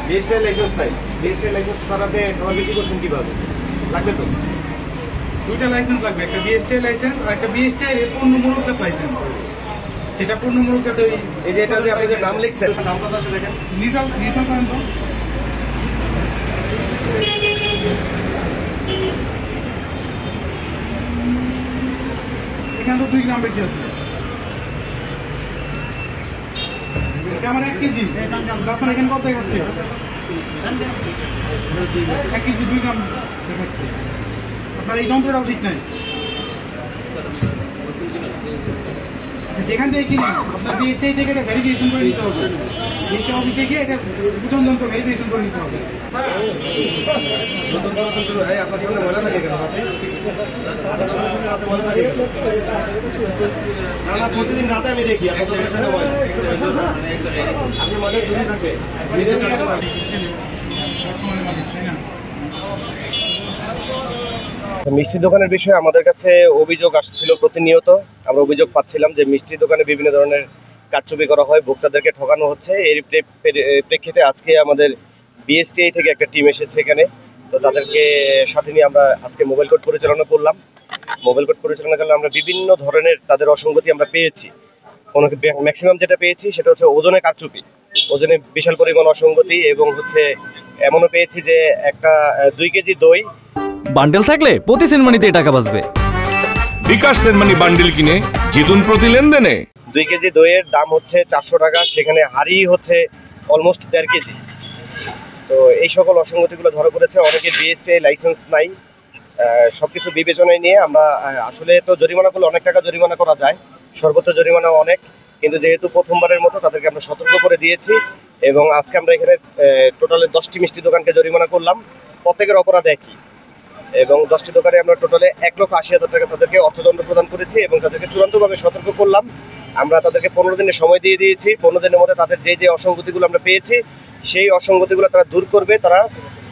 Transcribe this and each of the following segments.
BSTI licence নাই। BSTI licence ছাড়া আপনি খাবার বিক্রি করছেন কিভাবে? লাগবে তো দুইটা লাইসেন্স লাগবে, একটা বিএসটিআই লাইসেন্স আর একটা বিএসটিআই পণ্য মূলকজাত লাইসেন্স। যেটা পণ্য মূলকজাত এই যে এটা যে আপনি যে নাম লিখছেন, নাম কত আছে দেখেন। নির্ভর করেন তো। এখানে তো 2 গ্রাম বেশি আছে। এটা আমার 1 কেজি। আপনার এখানে কত দেখাচ্ছে? 1 কেজি 2 গ্রাম দেখাচ্ছে। আপনার এই যন্ত্রটাও ঠিক নাই। যেখান থেকে কিনি আপনার বিএসটিআই থেকে এটা ভেরিফিকেশন করে নিতে হবে। বিএসটিআই অফিসে গিয়ে এটা ওজন যন্ত্র ভেরিফিকেশন করে নিতে হবে। আপনার সামনে ময়লা থাকে কেন? না প্রতিদিন রাতে আমি দেখি আপনি ময়লা দূরে থাকবে। মিষ্টি দোকানের বিষয়ে আমাদের কাছে অভিযোগ আসছিল প্রতিনিয়ত। আমরা অভিযোগ পাচ্ছিলাম যে মিষ্টি দোকানে বিভিন্ন ধরনের কারচুপি করা হয়, ভোক্তাদেরকে ঠকানো হচ্ছে। এর প্রেক্ষিতে আজকে আমাদের বিএসটিআই থেকে একটা টিম এসেছে এখানে। তো তাদেরকে সাথে নিয়ে আমরা আজকে মোবাইল কোর্ট পরিচালনা করলাম। মোবাইল কোর্ট পরিচালনা করলে আমরা বিভিন্ন ধরনের তাদের অসঙ্গতি আমরা পেয়েছি। ম্যাক্সিমাম যেটা পেয়েছি সেটা হচ্ছে ওজনে কারচুপি, ওজনে বিশাল পরিমাণ অসঙ্গতি, এবং হচ্ছে এমনও পেয়েছি যে একটা 2 কেজি দই বান্ডেল থাকলে প্রতি সেনমানিতে টাকা বাঁচবে। বিকাশ সেনমানি বান্ডেল কিনে জিতুন প্রতি লেনদেনে। 2 কেজি দইয়ের দাম হচ্ছে 400 টাকা, সেখানে হাড়ি হচ্ছে অলমোস্ট 1.5 কেজি। তো এই সকল অসঙ্গতিগুলো ধরা পড়েছে। অনেকের বিএসটিআই লাইসেন্স নাই। সবকিছু বিবেচনায় নিয়ে আমরা আসলে তো জরিমানা করলে অনেক টাকা জরিমানা করা যায়, সর্বোচ্চ জরিমানা অনেক, কিন্তু যেহেতু প্রথমবারের মতো তাদেরকে আমরা সতর্ক করে দিয়েছি। এবং আজকে আমরা এখানে টোটালে 10টি মিষ্টি দোকানকে জরিমানা করলাম। প্রত্যেকের অপরাধ একই, এবং 10টি দোকানে আমরা টোটালে 1,80,000 টাকা তাদেরকে অর্থদণ্ড প্রদান করেছি এবং তাদেরকে চূড়ান্তভাবে সতর্ক করলাম। আমরা তাদেরকে 15 দিনের সময় দিয়ে দিয়েছি। 15 দিনের মধ্যে তাদের যে যে অসঙ্গতিগুলো আমরা পেয়েছি সেই অসঙ্গতিগুলো তারা দূর করবে। তারা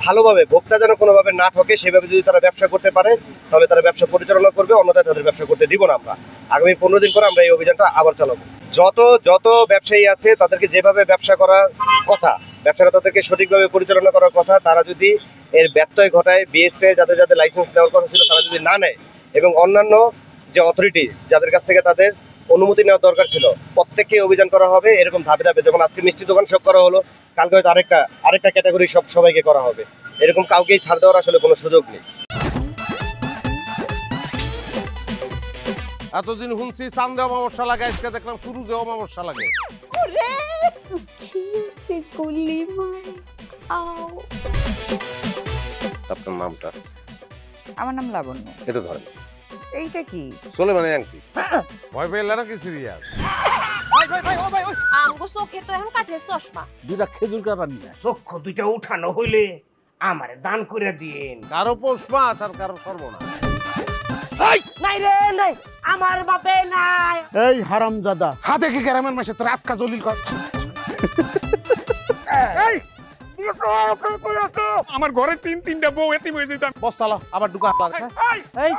ভালোভাবে, ভোক্তা যেন কোনোভাবে না ঠকে সেভাবে যদি তারা ব্যবসা করতে পারে তাহলে তারা ব্যবসা পরিচালনা করবে, অন্যথায় তাদের ব্যবসা করতে দিব না। আমরা আগামী 15 দিন পরে আমরা এই অভিযানটা আবার চালাবো। যত ব্যবসায়ী আছে তাদেরকে যেভাবে ব্যবসা করার কথা, ব্যবসাটা তাদেরকে সঠিকভাবে পরিচালনা করার কথা, তারা যদি এর ব্যত্যয় ঘটায়, বিএসটিআই যাদের যাদের লাইসেন্স নেওয়ার কথা ছিল তারা যদি না নেয়, এবং অন্যান্য যে অথরিটি যাদের কাছ থেকে তাদের অনুমতি নেওয়ার দরকার ছিল, প্রত্যেককে অভিযান করা হবে এরকম ধাপে ধাপে। যেমন আজকে মিষ্টি দোকান সব করা হলো, কালকে হয়তো আরেকটা ক্যাটাগরি সবাইকে করা হবে। এরকম কাউকেই ছাড় দেওয়ার আসলে কোনো সুযোগ নেই। এতদিন শুনছি চান্দে অমাবস্যা লাগে, আজকে দেখলাম শুরুতে অমাবস্যা লাগে। আপনার নামটা? আমার নাম লাবণ্য। এটা ধরেন। এইটা কি? চলে মানে আংটি। ভয় পেলে নাকি সিরিয়াস? আমগো চোখে তো এখন কাঠের চশমা। দুইটা খেজুর কাটা নিয়ে চক্ষু দুইটা উঠানো হইলে আমারে দান করে দিন। কারো পৌষ মাস আর কারো সর্বনাশ। নাই রে নাই, আমার বাপে নাই। এই হারামজাদা, হাতে কি গ্রামের মাসে তোর আটকা জলিল কর। আমার ঘরে 3-3টা বউ এতিম হয়ে যেতাম। বস্তালো আবার ঢুকা। এই